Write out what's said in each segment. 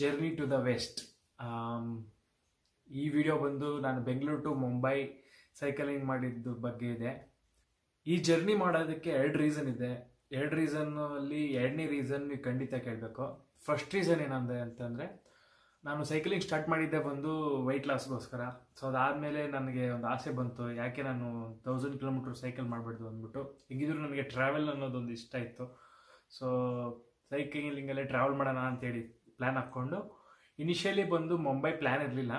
Journey to the west. ಈ video ಬಂದು ನಾನು ಬೆಂಗಳೂರು ಟು ಮುಂಬೈ ಸೈಕಲಿಂಗ್ ಮಾಡಿದ್ದು ಬಗ್ಗೆ ಇದೆ. ಈ ಜರ್ನಿ ಮಾಡೋದಕ್ಕೆ ಎರಡು ರೀಸನ್ ಇದೆ. ಎರಡು ರೀಸನ್ನಲ್ಲಿ ಎರಡನೇ ರೀಸನ್ ನೀವು ಖಂಡಿತ ಕೇಳಬೇಕು. ಫಸ್ಟ್ ರೀಸನ್ ಏನಂದೆ ಅಂತಂದರೆ, ನಾನು ಸೈಕ್ಲಿಂಗ್ ಸ್ಟಾರ್ಟ್ ಮಾಡಿದ್ದೆ ಬಂದು ವೆಯ್ಟ್ ಲಾಸ್ಗೋಸ್ಕರ. ಸೊ ಅದಾದಮೇಲೆ ನನಗೆ ಒಂದು ಆಸೆ ಬಂತು, ಯಾಕೆ ನಾನು 1000 ಕಿಲೋಮೀಟ್ರ್ ಸೈಕಲ್ ಮಾಡಬಾರ್ದು ಅಂದ್ಬಿಟ್ಟು. ಹೇಗಿದ್ರು ನನಗೆ ಟ್ರಾವೆಲ್ ಅನ್ನೋದೊಂದು ಇಷ್ಟ ಇತ್ತು. ಸೊ ಸೈಕ್ಲಿಂಗಲ್ಲೇ ಟ್ರಾವೆಲ್ ಮಾಡೋಣ ಅಂತೇಳಿ ಪ್ಲ್ಯಾನ್ ಹಾಕ್ಕೊಂಡು ಇನಿಷಿಯಲಿ ಬಂದು ಮುಂಬೈ ಪ್ಲ್ಯಾನ್ ಇರಲಿಲ್ಲ.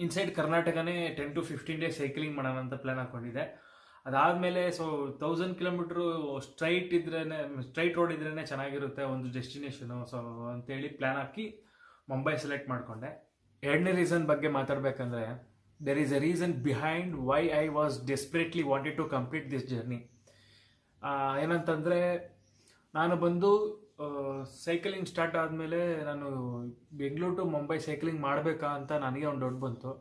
ಇನ್ಸೈಡ್ ಕರ್ನಾಟಕನೇ 10 to 15 ಡೇಸ್ ಸೈಕ್ಲಿಂಗ್ ಮಾಡೋಣ ಅಂತ ಪ್ಲ್ಯಾನ್ ಹಾಕ್ಕೊಂಡಿದ್ದೆ. ಅದಾದಮೇಲೆ ಸೊ 1000 ಕಿಲೋಮೀಟ್ರು ಸ್ಟ್ರೈಟ್ ರೋಡ್ ಇದ್ರೇ ಚೆನ್ನಾಗಿರುತ್ತೆ ಒಂದು ಡೆಸ್ಟಿನೇಷನು. ಸೊ ಅಂತೇಳಿ ಪ್ಲ್ಯಾನ್ ಹಾಕಿ ಮುಂಬೈ ಸೆಲೆಕ್ಟ್ ಮಾಡಿಕೊಂಡೆ. ಎರಡನೇ ರೀಸನ್ ಬಗ್ಗೆ ಮಾತಾಡಬೇಕಂದ್ರೆ, there is a reason behind why I was desperately wanted to complete this journey. ಏನಂತಂದರೆ, ನಾನು ಬಂದು ಸೈಕ್ಲಿಂಗ್ ಸ್ಟಾರ್ಟ್ ಆದಮೇಲೆ ನಾನು ಬೆಂಗಳೂರು ಟು ಮುಂಬೈ ಸೈಕ್ಲಿಂಗ್ ಮಾಡಬೇಕಾ ಅಂತ ನನಗೆ ಒಂದು ಡೌಟ್ ಬಂತು.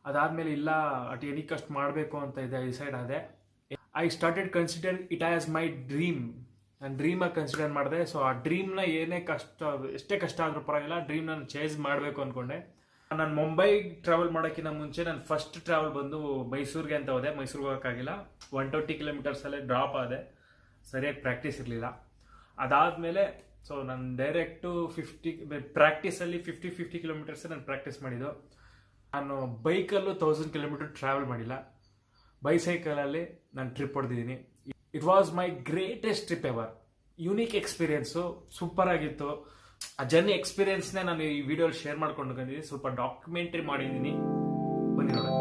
ಅದಾದಮೇಲೆ ಇಲ್ಲ, ಅಟ್ ಎನಿ ಕಸ್ಟ್ ಮಾಡಬೇಕು ಅಂತ ಡಿಸೈಡ್ ಆದೆ. I started consider it as my dream. ನಾನು ಡ್ರೀಮಾಗಿ ಕನ್ಸಿಡರ್ ಮಾಡಿದೆ. ಸೊ ಆ ಡ್ರೀಮ್ನ ಎಷ್ಟೇ ಕಷ್ಟ ಆದರೂ ಪರವಾಗಿಲ್ಲ, ಡ್ರೀಮ್ ನಾನು ಚೇಸ್ ಮಾಡಬೇಕು ಅಂದ್ಕೊಂಡೆ. ನಾನು ಮುಂಬೈ ಟ್ರಾವೆಲ್ ಮಾಡೋಕ್ಕಿಂತ ಮುಂಚೆ ನಾನು ಫಸ್ಟ್ ಟ್ರಾವೆಲ್ ಬಂದು ಮೈಸೂರಿಗೆ ಅಂತ ಹೋದೆ. ಮೈಸೂರಿಗೆ ಹೋಗೋಕ್ಕಾಗಿಲ್ಲ, 120 ಕಿಲೋಮೀಟರ್ಸಲ್ಲೇ ಡ್ರಾಪ್ ಆದೆ, ಸರಿಯಾಗಿ ಪ್ರಾಕ್ಟೀಸ್ ಇರಲಿಲ್ಲ. ಅದಾದಮೇಲೆ ಸೊ ನಾನು ಡೈರೆಕ್ಟು ಪ್ರಾಕ್ಟೀಸಲ್ಲಿ 50 ಕಿಲೋಮೀಟರ್ಸೇ ನಾನು ಪ್ರಾಕ್ಟೀಸ್ ಮಾಡಿದ್ದು. ನಾನು ಬೈಕಲ್ಲೂ 1000 ಕಿಲೋಮೀಟರ್ ಟ್ರಾವೆಲ್ ಮಾಡಿಲ್ಲ. ಬೈಸೈಕಲಲ್ಲಿ ನಾನು ಟ್ರಿಪ್ ಹೊಡೆದಿದ್ದೀನಿ. It was my greatest trip ever. Unique experience, super ಆಗಿತ್ತು. ಆ ಜರ್ನಿ ಎಕ್ಸ್ಪೀರಿಯೆನ್ಸ್ನೇ ನಾನು ಈ ವಿಡಿಯೋಲಿ ಶೇರ್ ಮಾಡ್ಕೊಂಡು ಬಂದಿದ್ದೀನಿ. ಸ್ವಲ್ಪ ಡಾಕ್ಯುಮೆಂಟ್ರಿ ಮಾಡಿದ್ದೀನಿ, ಬನ್ನಿ ನೋಡೋಣ.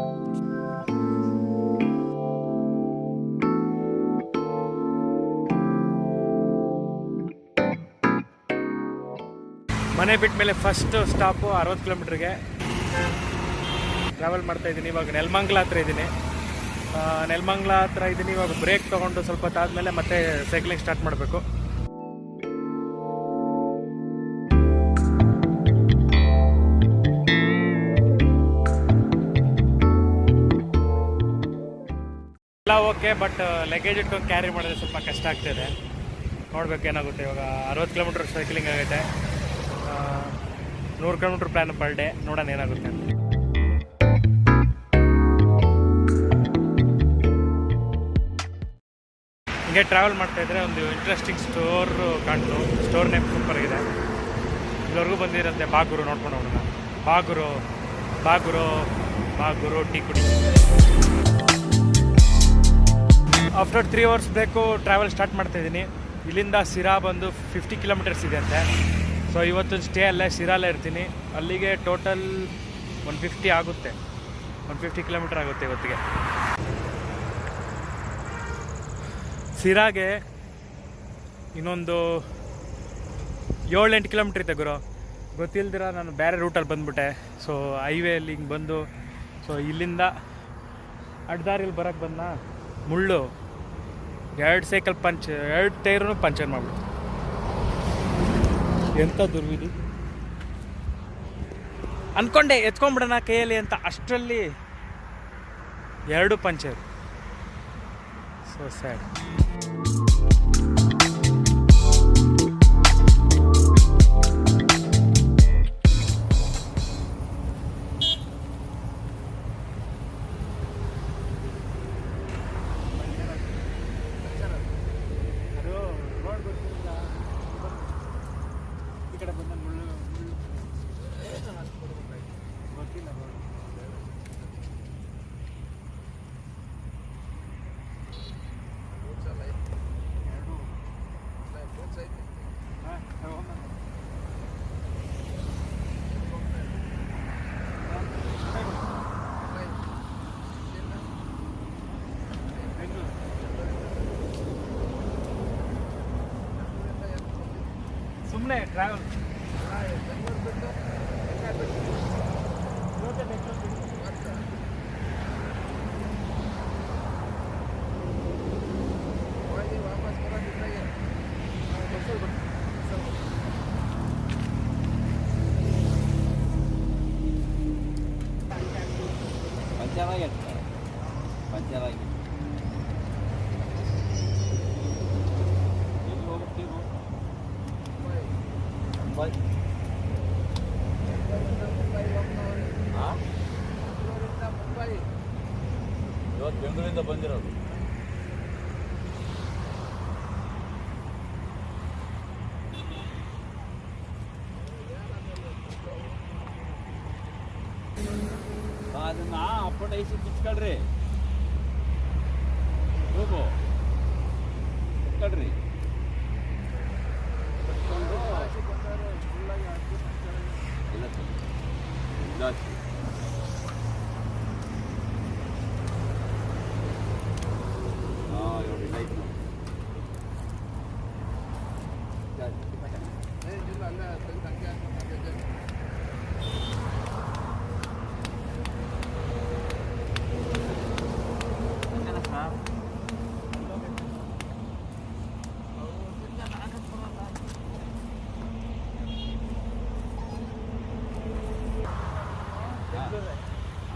ಮನೆ ಬಿಟ್ಟ ಮೇಲೆ ಫಸ್ಟ್ ಸ್ಟಾಪು 60 ಕಿಲೋಮೀಟ್ರಿಗೆ ಟ್ರಾವೆಲ್ ಮಾಡ್ತಾ ಇದ್ದೀನಿ. ಇವಾಗ ನೆಲಮಂಗಲ ಹತ್ರ ಇದ್ದೀನಿ. ಇವಾಗ ಬ್ರೇಕ್ ತೊಗೊಂಡು ಸ್ವಲ್ಪ ಹೊತ್ತಾದಮೇಲೆ ಮತ್ತೆ ಸೈಕ್ಲಿಂಗ್ ಸ್ಟಾರ್ಟ್ ಮಾಡಬೇಕು. ಎಲ್ಲ ಓಕೆ, ಬಟ್ ಲಗೇಜ್ ಇಟ್ಕೊಂಡು ಕ್ಯಾರಿ ಮಾಡಿದ್ರೆ ಸ್ವಲ್ಪ ಕಷ್ಟ ಆಗ್ತಿದೆ. ನೋಡ್ಬೇಕು ಏನಾಗುತ್ತೆ. ಇವಾಗ 60 ಕಿಲೋಮೀಟ್ರ್ ಸೈಕ್ಲಿಂಗ್ ಆಗುತ್ತೆ, 100 ಕಿಲೋಮೀಟ್ರ್ ಪ್ಲ್ಯಾನ್ ಪರ್ ಡೇ. ನೋಡೋಣ ಏನಾಗುತ್ತೆ. ಹಿಂಗೆ ಟ್ರಾವೆಲ್ ಮಾಡ್ತಾಯಿದ್ರೆ ಒಂದು ಇಂಟ್ರೆಸ್ಟಿಂಗ್ ಸ್ಟೋರ್ ಕಾಣ್ತು. ಸ್ಟೋರ್ ನೇಮ್ ಸೂಪರ್ ಆಗಿದೆ. ಇಲ್ಲಿವರೆಗೂ ಬಂದಿರುತ್ತೆ. ಬಾಗುರು ನೋಡ್ಕೊಂಡು ಹೋಗೋಣ. ಬಾಗುರು ಟೀ ಕುಡಿ. ಆಫ್ಟರ್ 3 hours ಬೇಕು ಟ್ರಾವೆಲ್ ಸ್ಟಾರ್ಟ್ ಮಾಡ್ತಾಯಿದ್ದೀನಿ. ಇಲ್ಲಿಂದ ಸಿರಾ ಬಂದು 50 ಕಿಲೋಮೀಟರ್ಸ್ ಇದೆ ಅಂತೆ. ಸೊ ಇವತ್ತೊಂದು ಸ್ಟೇ ಅಲ್ಲೇ ಸಿರಾಲೇ ಇರ್ತೀನಿ. ಅಲ್ಲಿಗೆ ಟೋಟಲ್ 150 ಆಗುತ್ತೆ. 150 ಕಿಲೋಮೀಟರ್ ಆಗುತ್ತೆ ಇವತ್ತಿಗೆ. ಸಿರಾಗೆ ಇನ್ನೊಂದು 7-8 ಕಿಲೋಮೀಟ್ರ್ ಇದೆ ಗುರು. ಗೊತ್ತಿಲ್ದಿರ ನಾನು ಬೇರೆ ರೂಟಲ್ಲಿ ಬಂದುಬಿಟ್ಟೆ. ಸೊ ಹೈವೇಲಿ ಹಿಂಗೆ ಬಂದು, ಸೊ ಇಲ್ಲಿಂದ ಅಡ್ದಾರಿಲಿ ಬರೋಕ್ಕೆ ಬಂದ ಮುಳ್ಳು 2 ಸೈಕಲ್ ಎರಡು ಟೈರೂ ಪಂಚರ್ ಮಾಡಿಬಿಡ್ತು. ಎಂಥ ದುರ್ವಿಧಿ ಅಂದ್ಕೊಂಡೆ ಎತ್ಕೊಂಡ್ಬಿಡೋಣ ಕೈಯಲ್ಲಿ ಅಂತ, ಅಷ್ಟರಲ್ಲಿ 2 ಪಂಚರ್. So sad. ಈ ಕಡೆ ಬಂದ ಮುಳ್ಳು ಗೊತ್ತಿಲ್ಲ. ಸುಮ್ಮನೆ ಟ್ರಾವೆಲ್ ಪಂಚರಾಗಿ ಮಂಗಳೂರಿಂದ ಬಂದಿರೋದು. ಅದನ್ನ ಅಪ್ಪಟೈಸಿ ಕಿಚ್ಕೊಳ್ರಿ, ಹೋಗು ಕಿಚ್ಕೊಳ್ರಿ.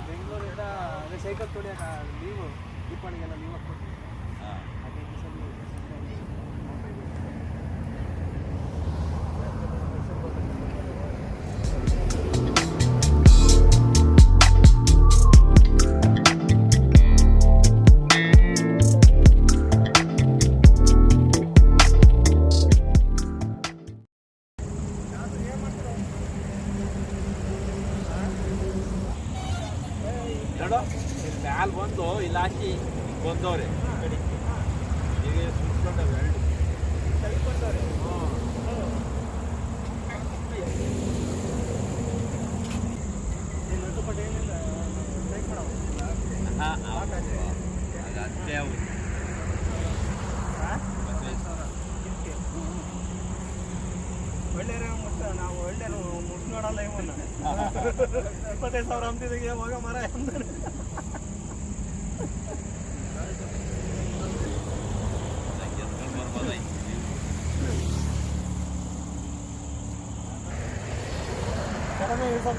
ಬೆಂಗಳೂರಿಂದ ಅದೇ ಸೈಕಲ್ ತೊಡಿಯೋಕೆ ಲೀವು ದೀಪಾವಳಿಗೆಲ್ಲ ಲೀವ್ ಹಾಕ್ಬಿಟ್ಟು ಅದೇ ಮ್ಯಾಲ ಬಂದು ಇಲ್ಲಿ ಹಾಕಿ ಬಂದವ್ರೆ ಈಗ ಸುಟ್ಕೊಂಡವ್ರೆ ಎರಡು ಬಂದವ್ರೆ. ಅಷ್ಟೇ ಅವರು ಒಳ್ಳೆ ಮುಟ್ಟ ನಾವು ಒಳ್ಳೆ ಮುಟ್ ನೋಡಲ್ಲ ಇವನ್ನ 25,000 ಅಂತಿದ್ದೀವಿ ಮಗ ಮರ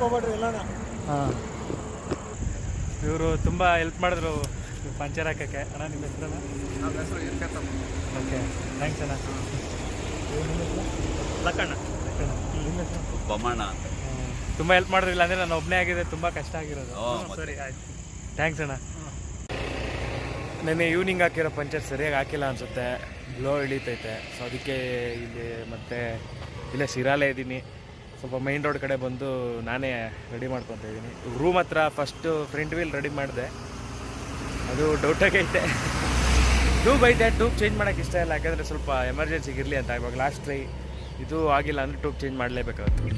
ಹೋಗ್ಬೇಡ್ರಿ ಎಲ್ಲಾನ. ಹಾಂ, ಇವರು ತುಂಬ ಹೆಲ್ಪ್ ಮಾಡಿದ್ರು ಪಂಚರ್ ಹಾಕೋಕ್ಕೆ. ಅಣ್ಣ ನಿಮ್ಮ ಹೆಸರಣ್ಣ? ನಮ್ಮ ಹೆಸರು ಓಕೆ, ಥ್ಯಾಂಕ್ಸ್ ಅಣ್ಣ. ಲಕ್ಕಣ್ಣ. ಬೊಮ್ಮಣ್ಣ ತುಂಬ ಹೆಲ್ಪ್ ಮಾಡಿದ್ರಿಲ್ಲ ಅಂದರೆ ನಾನು ಒಬ್ಬನೇ ಆಗಿದೆ, ತುಂಬ ಕಷ್ಟ ಆಗಿರೋದು. ಸರಿ ಆಯ್ತು, ಥ್ಯಾಂಕ್ಸ್ ಅಣ್ಣ. ನೆನ್ನೆ ಈವ್ನಿಂಗ್ ಹಾಕಿರೋ ಪಂಚರ್ ಸರಿಯಾಗಿ ಹಾಕಿಲ್ಲ ಅನಿಸುತ್ತೆ, ಬ್ಲೋ ಇಳೀತೈತೆ. ಸೊ ಅದಕ್ಕೆ ಇಲ್ಲಿ ಮತ್ತೆ ಇಲ್ಲೇ ಸಿರಾಲೇ ಇದ್ದೀನಿ. ಸ್ವಲ್ಪ ಮೈನ್ ರೋಡ್ ಕಡೆ ಬಂದು ನಾನೇ ರೆಡಿ ಮಾಡ್ಕೊತಾ ಇದ್ದೀನಿ. ರೂಮ್ ಹತ್ರ ಫಸ್ಟು ಫ್ರಂಟ್ ವೀಲ್ ರೆಡಿ ಮಾಡಿದೆ, ಅದು ಡೌಟಾಗೈತೆ. ಟ್ಯೂಬ್ ಐತೆ, ಟ್ಯೂಬ್ ಚೇಂಜ್ ಮಾಡೋಕ್ಕೆ ಇಷ್ಟ ಇಲ್ಲ, ಯಾಕಂದರೆ ಸ್ವಲ್ಪ ಎಮರ್ಜೆನ್ಸಿಗೆ ಇರಲಿ ಅಂತ. ಇವಾಗ ಲಾಸ್ಟ್ ಟ್ರೈ ಇದು ಆಗಿಲ್ಲ ಅಂದರೆ ಟ್ಯೂಬ್ ಚೇಂಜ್ ಮಾಡಲೇಬೇಕಾಗುತ್ತೆ.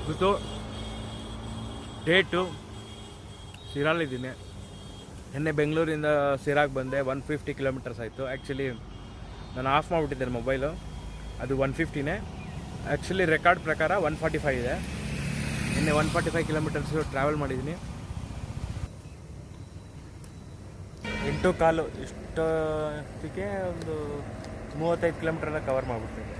ಇವತ್ತು ಡೇಟು ಸಿರಾಲಿದ್ದೀನಿ. ನಿನ್ನೆ ಬೆಂಗಳೂರಿಂದ ಸಿರಾಗೆ ಬಂದೆ. 150 ಕಿಲೋಮೀಟರ್ಸ್ ಆಯಿತು. ಆ್ಯಕ್ಚುಲಿ ನಾನು ಆಫ್ ಮಾಡಿಬಿಟ್ಟಿದ್ದೇನೆ ಮೊಬೈಲು, ಅದು 150ನೇ. ಆ್ಯಕ್ಚುಲಿ ರೆಕಾರ್ಡ್ ಪ್ರಕಾರ 145 ಇದೆ. ನಿನ್ನೆ 145 ಕಿಲೋಮೀಟರ್ಸು ಟ್ರಾವೆಲ್ ಮಾಡಿದ್ದೀನಿ. 8:15 ಇಷ್ಟೊತ್ತಿಗೆ ಒಂದು 35 ಕಿಲೋಮೀಟರ್ನ ಕವರ್ ಮಾಡಿಬಿಡ್ತೀನಿ.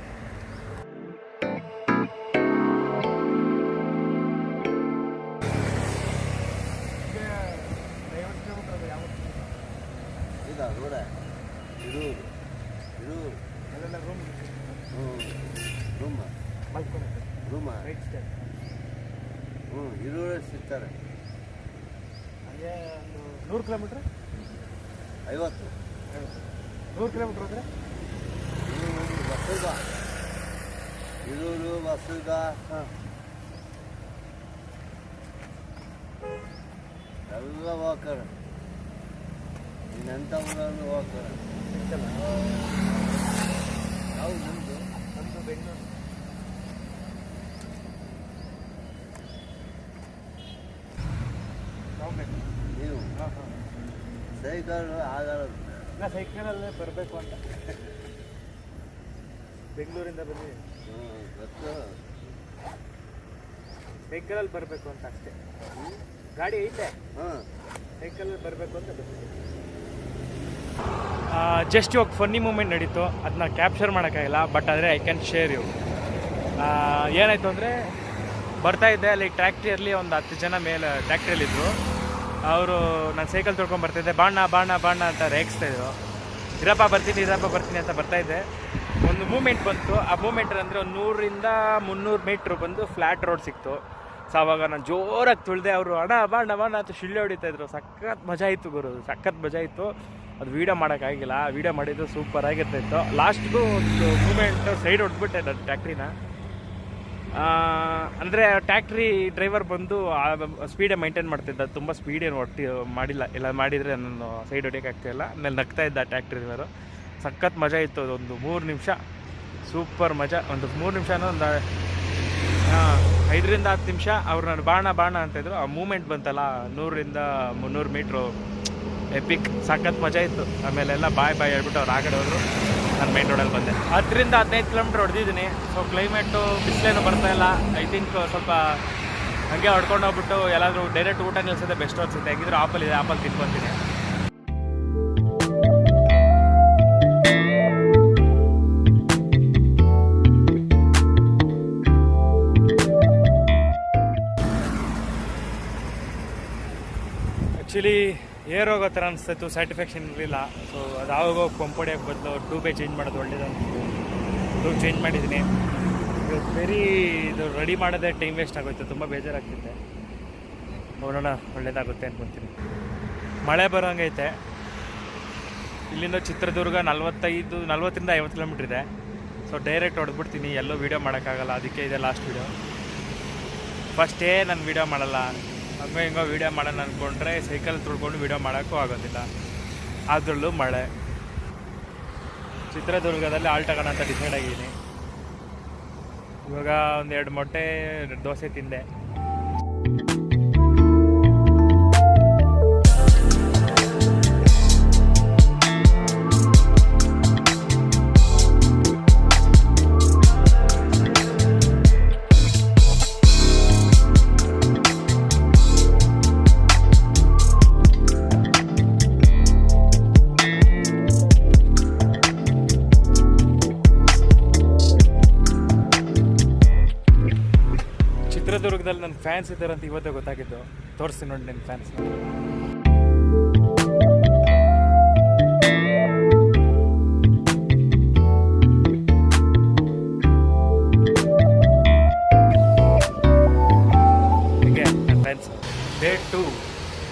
ಸಿಗ್ತಾರೆ. ಹಾಗೆ ಒಂದು 100 ಕಿಲೋಮೀಟ್ರ್ 50 100 ಕಿಲೋಮೀಟ್ರ್ ಹೋದರೆ ಬಸ್ಸುಗ ಇರೂರು ಬಸ್ಸುಗ ಎಲ್ಲ ಹೋಗ್ತಾರ. ಇನ್ನೆಂಥ ಊರನ್ನು ಹೋಗ್ತಾರ. ನಾವು ನಮ್ಮದು ಬೆಂಗಳೂರು. ನೀವು ಸೈಕಲ್ ಆಗಲ್ಲ. ನಾ ಸೈಕಲಲ್ಲೇ ಬರಬೇಕು ಅಂತ ಬೆಂಗಳೂರಿಂದ ಬಂದು ಗೊತ್ತು. ಸೈಕಲಲ್ಲಿ ಬರಬೇಕು ಅಂತ ಅಷ್ಟೇ. ಗಾಡಿ ಐತೆ, ಹಾಂ, ಸೈಕಲಲ್ಲಿ ಬರಬೇಕು ಅಂತ ಜಸ್ಟ್ ಇವಾಗ ಫನ್ನಿ ಮೂಮೆಂಟ್ ನಡೀತು, ಅದನ್ನ ಕ್ಯಾಪ್ಚರ್ ಮಾಡೋಕ್ಕಾಗಿಲ್ಲ. ಬಟ್ ಆದರೆ ಐ ಕ್ಯಾನ್ ಶೇರ್ ಯು. ಏನಾಯಿತು ಅಂದರೆ ಬರ್ತಾಯಿದ್ದೆ, ಅಲ್ಲಿ ಟ್ರ್ಯಾಕ್ಟ್ರಿಯಲ್ಲಿ ಒಂದು 10 ಜನ ಮೇಲೆ ಟ್ರ್ಯಾಕ್ಟ್ರಿಯಲ್ಲಿದ್ದರು. ಅವರು ನಾನು ಸೈಕಲ್ ತೊಳ್ಕೊಂಡು ಬರ್ತಾಯಿದ್ದೆ, ಬಾಣ ಬಾಣ ಬಾಣ ಅಂತ ರೇಗಿಸ್ತಾಯಿದ್ರು. ಇರಪ್ಪ ಬರ್ತೀನಿ ಅಂತ ಬರ್ತಾಯಿದ್ದೆ. ಒಂದು ಮೂಮೆಂಟ್ ಬಂತು. ಆ ಮೂಮೆಂಟ್ ಅಂದರೆ ಒಂದು 100-300 ಮೀಟ್ರ್ ಬಂದು ಫ್ಲ್ಯಾಟ್ ರೋಡ್ ಸಿಕ್ತು. ಸೊ ಆವಾಗ ನಾನು ಜೋರಾಗಿ ತುಳಿದೆ. ಅವರು ಅಣ್ಣ ಬಾಣ ಅಂತ ಶಿಳ್ಳೆ ಹೊಡಿತಾಯಿದ್ರು. ಸಖತ್ ಮಜಾ ಇತ್ತು ಗುರು, ಸಖತ್ ಮಜಾ ಇತ್ತು. ಅದು ವೀಡಿಯೋ ಮಾಡೋಕ್ಕಾಗಿಲ್ಲ, ವೀಡಿಯೋ ಮಾಡಿದ್ದು ಸೂಪರ್ ಆಗಿರ್ತಾಯಿತ್ತು. ಲಾಸ್ಟ್ಗೂ ಒಂದು ಮೂಮೆಂಟು ಸೈಡ್ ಹೊಡ್ಬಿಟ್ಟೆ ನನ್ನ ಟ್ಯಾಕ್ಟ್ರಿನ. ಅಂದರೆ ಟ್ಯಾಕ್ಟ್ರಿ ಡ್ರೈವರ್ ಬಂದು ಸ್ಪೀಡೇ ಮೈಂಟೈನ್ ಮಾಡ್ತಿದ್ದ, ತುಂಬ ಸ್ಪೀಡೇನು ಮಾಡಿಲ್ಲ. ಇಲ್ಲ ಮಾಡಿದರೆ ನಾನು ಸೈಡ್ ಹೊಡಿಯೋಕ್ಕಾಗ್ತಾಯಿಲ್ಲ. ಆಮೇಲೆ ನಗ್ತಾ ಇದ್ದ ಟ್ಯಾಕ್ಟ್ರಿ ಡ್ರೈವರು. ಸಖತ್ ಮಜಾ ಇತ್ತು. ಒಂದು 3 ನಿಮಿಷ ಸೂಪರ್ ಮಜಾ. ಒಂದು 3 ನಿಮಿಷನೂ ಒಂದು 5-10 ನಿಮಿಷ ಅವ್ರು ನಾನು ಬಾಣ ಅಂತಿದ್ರು. ಆ ಮೂಮೆಂಟ್ ಬಂತಲ್ಲ 100-300 ಮೀಟ್ರು, ಎಪಿಕ್, ಸಖತ್ ಮಜಾ ಇತ್ತು. ಆಮೇಲೆ ಎಲ್ಲ ಬಾಯ್ ಹೇಳ್ಬಿಟ್ಟು ಅವ್ರು ಆಗಡೆ ಹೋದ್ರು. ನಾನು ಮೈನ್ ರೋಡಲ್ಲಿ ಬಂದೆ. 10-15 ಕಿಲೋಮೀಟ್ರ್ ಹೊಡೆದಿದ್ದೀನಿ. ಸೊ ಕ್ಲೈಮೇಟು ಬಿಸಿಲೇನು ಬರ್ತಾಯಿಲ್ಲ. ಐ ಥಿಂಕ್ ಸ್ವಲ್ಪ ಹಾಗೆ ಹೊಡ್ಕೊಂಡು ಹೋಗ್ಬಿಟ್ಟು ಎಲ್ಲಾದರೂ ಡೈರೆಕ್ಟ್ ಊಟ ನಿಲ್ಸೋದೇ ಬೆಸ್ಟ್ ಅನಿಸುತ್ತೆ. ಹೇಗಿದ್ರು ಆಪಲ್ ಇದೆ, ಆಪಲ್ ತಿನ್ಕೊತೀನಿ. ಆ್ಯಕ್ಚುಲಿ ಏರ್ ಹೋಗೋ ಥರ ಅನಿಸ್ತಾಯಿತ್ತು, ಸ್ಯಾಟಿಸ್ಫ್ಯಾಕ್ಷನ್ ಇರಲಿಲ್ಲ. ಸೊ ಅದು ಆವಾಗ ಕೊಂಪೊಡಿಯೋಕ್ಕೆ ಬದಲು ಟ್ಯೂಬೇ ಚೇಂಜ್ ಮಾಡೋದು ಒಳ್ಳೇದು ಅನಿಸ್ತು. ಟ್ಯೂಬ್ ಚೇಂಜ್ ಮಾಡಿದ್ದೀನಿ. ಇದು ರೆಡಿ ಮಾಡೋದೇ ಟೈಮ್ ವೇಸ್ಟ್ ಆಗೋಯ್ತು, ತುಂಬ ಬೇಜಾರಾಗ್ತಿದೆ. ನೋಡೋಣ ಒಳ್ಳೇದಾಗುತ್ತೆ ಅನ್ಕೊತೀನಿ. ಮಳೆ ಬರೋಂಗೈತೆ. ಇಲ್ಲಿಂದ ಚಿತ್ರದುರ್ಗ 40-50 ಕಿಲೋಮೀಟ್ರ್ ಇದೆ. ಸೊ ಡೈರೆಕ್ಟ್ ಹೊಡೆದ್ಬಿಡ್ತೀನಿ, ಎಲ್ಲೂ ವೀಡಿಯೋ ಮಾಡೋಕ್ಕಾಗಲ್ಲ. ಅದಕ್ಕೆ ಇದೆ ಲಾಸ್ಟ್ ವೀಡಿಯೋ. ಫಸ್ಟೇ ನಾನು ವೀಡಿಯೋ ಮಾಡಲ್ಲ, ಹಿಂಗೋ ವೀಡಿಯೋ ಮಾಡೋಣ ಅಂದ್ಕೊಂಡ್ರೆ ಸೈಕಲ್ ತುಳ್ಕೊಂಡು ವೀಡಿಯೋ ಮಾಡೋಕ್ಕೂ ಆಗೋದಿಲ್ಲ. ಅದರಲ್ಲೂ ಮಳೆ. ಚಿತ್ರದುರ್ಗದಲ್ಲಿ ಆಲ್ಟಗೋಣ ಅಂತ ಡಿಸೈಡ್ ಆಗಿದ್ದೀನಿ. ಇವಾಗ 1-2 ಮೊಟ್ಟೆ ದೋಸೆ ತಿಂದೆ. ಚಿತ್ರದುರ್ಗದಲ್ಲಿ ನನ್ನ ಫ್ಯಾನ್ಸ್ ಇದ್ದಾರೆ ಅಂತ ಇವತ್ತೇ ಗೊತ್ತಾಗಿದ್ದು. ತೋರಿಸ್ತೀನಿ ನೋಡಿ ನನ್ನ ಫ್ಯಾನ್ಸ್. ಹೀಗೆ ನನ್ನ ಫ್ಯಾನ್ಸ್. ಡೇ 2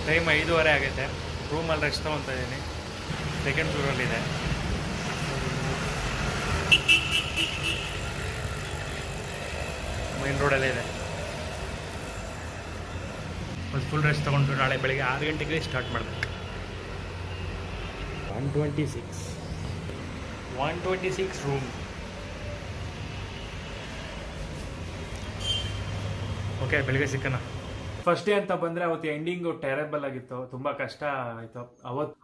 ಟೈಮ್ 5:30 ಆಗೈತೆ. ರೂಮಲ್ಲಿ ರೆಸ್ಟ್ ತೊಗೊತಾ ಇದ್ದೀನಿ. ಸೆಕೆಂಡ್ ಫ್ಲೋರಲ್ಲಿದೆ. ಮೈನ್ ರೋಡಲ್ಲೇ ಇದೆ. ಒಂದು ಫುಲ್ ರೆಸ್ಟ್ ತೊಗೊಂಡು ನಾಳೆ ಬೆಳಗ್ಗೆ 6 ಗಂಟೆಗೆ ಸ್ಟಾರ್ಟ್ ಮಾಡಬೇಕು. 126 ರೂಮ್. ಓಕೆ, ಬೆಳಗ್ಗೆ ಸಿಕ್ಕನ. ಫಸ್ಟ್ ಡೇ ಅಂತ ಬಂದರೆ ಅವತ್ತು ಎಂಡಿಂಗು ಟೆರಬಲ್ ಆಗಿತ್ತು, ತುಂಬ ಕಷ್ಟ ಆಯಿತು.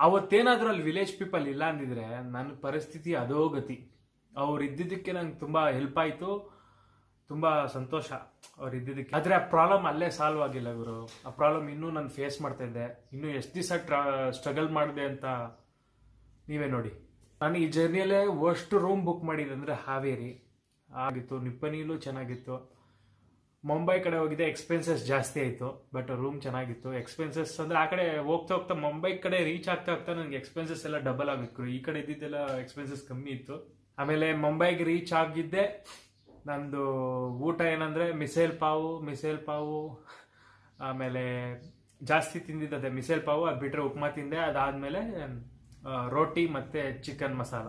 ಅವತ್ತೇನಾದರೂ ಅಲ್ಲಿ ವಿಲೇಜ್ ಪೀಪಲ್ ಇಲ್ಲ ಅಂದಿದ್ರೆ ನನ್ನ ಪರಿಸ್ಥಿತಿ ಅದೋ ಗತಿ. ಅವ್ರು ಇದ್ದಿದ್ದಕ್ಕೆ ನಂಗೆ ತುಂಬ ಹೆಲ್ಪ್ ಆಯಿತು, ತುಂಬ ಸಂತೋಷ ಅವ್ರು ಇದ್ದಿದ್ದಕ್ಕೆ. ಆದರೆ ಆ ಪ್ರಾಬ್ಲಮ್ ಅಲ್ಲೇ ಸಾಲ್ವ್ ಆಗಿಲ್ಲ ಗುರು. ಆ ಪ್ರಾಬ್ಲಮ್ ಇನ್ನೂ ನಾನು ಫೇಸ್ ಮಾಡ್ತಾ ಇದ್ದೆ. ಇನ್ನೂ ಎಷ್ಟು ದಿವಸ ಸ್ಟ್ರಗಲ್ ಮಾಡಿದೆ ಅಂತ ನೀವೇ ನೋಡಿ. ನಾನು ಈ ಜರ್ನಿಯಲ್ಲೇ ವರ್ಸ್ಟ್ ರೂಮ್ ಬುಕ್ ಮಾಡಿದೆ ಅಂದರೆ ಹಾವೇರಿ ಆಗಿತ್ತು. ನಿಪ್ಪನಿಲೂ ಚೆನ್ನಾಗಿತ್ತು. ಮುಂಬೈ ಕಡೆ ಹೋಗಿದ್ದೆ, ಎಕ್ಸ್ಪೆನ್ಸಸ್ ಜಾಸ್ತಿ ಆಯಿತು. ಬಟ್ ರೂಮ್ ಚೆನ್ನಾಗಿತ್ತು. ಎಕ್ಸ್ಪೆನ್ಸಸ್ ಅಂದರೆ ಆ ಕಡೆ ಹೋಗ್ತಾ ಮುಂಬೈ ಕಡೆ ರೀಚ್ ಆಗ್ತಾ ನನಗೆ ಎಕ್ಸ್ಪೆನ್ಸಸ್ ಎಲ್ಲ ಡಬಲ್ ಆಗಿತ್ತು. ಈ ಕಡೆ ಇದ್ದಿದ್ದೆಲ್ಲ ಎಕ್ಸ್ಪೆನ್ಸಸ್ ಕಮ್ಮಿ ಇತ್ತು. ಆಮೇಲೆ ಮುಂಬೈಗೆ ರೀಚ್ ಆಗಿದ್ದೆ. ನಂದು ಊಟ ಏನಂದರೆ ಮಿಸೇಲ್ ಪಾವು, ಆಮೇಲೆ ಜಾಸ್ತಿ ತಿಂದಿದ್ದೆ ಮಿಸೇಲ್ ಪಾವು. ಅದು ಬಿಟ್ಟರೆ ಉಪ್ಮಾ ತಿಂದೆ. ಅದಾದಮೇಲೆ ರೋಟಿ ಮತ್ತು ಚಿಕನ್ ಮಸಾಲ.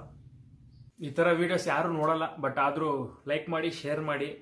ಈ ಥರ ವೀಡಿಯೋಸ್ ಯಾರೂ ನೋಡಲ್ಲ, ಬಟ್ ಆದರೂ ಲೈಕ್ ಮಾಡಿ, ಶೇರ್ ಮಾಡಿ.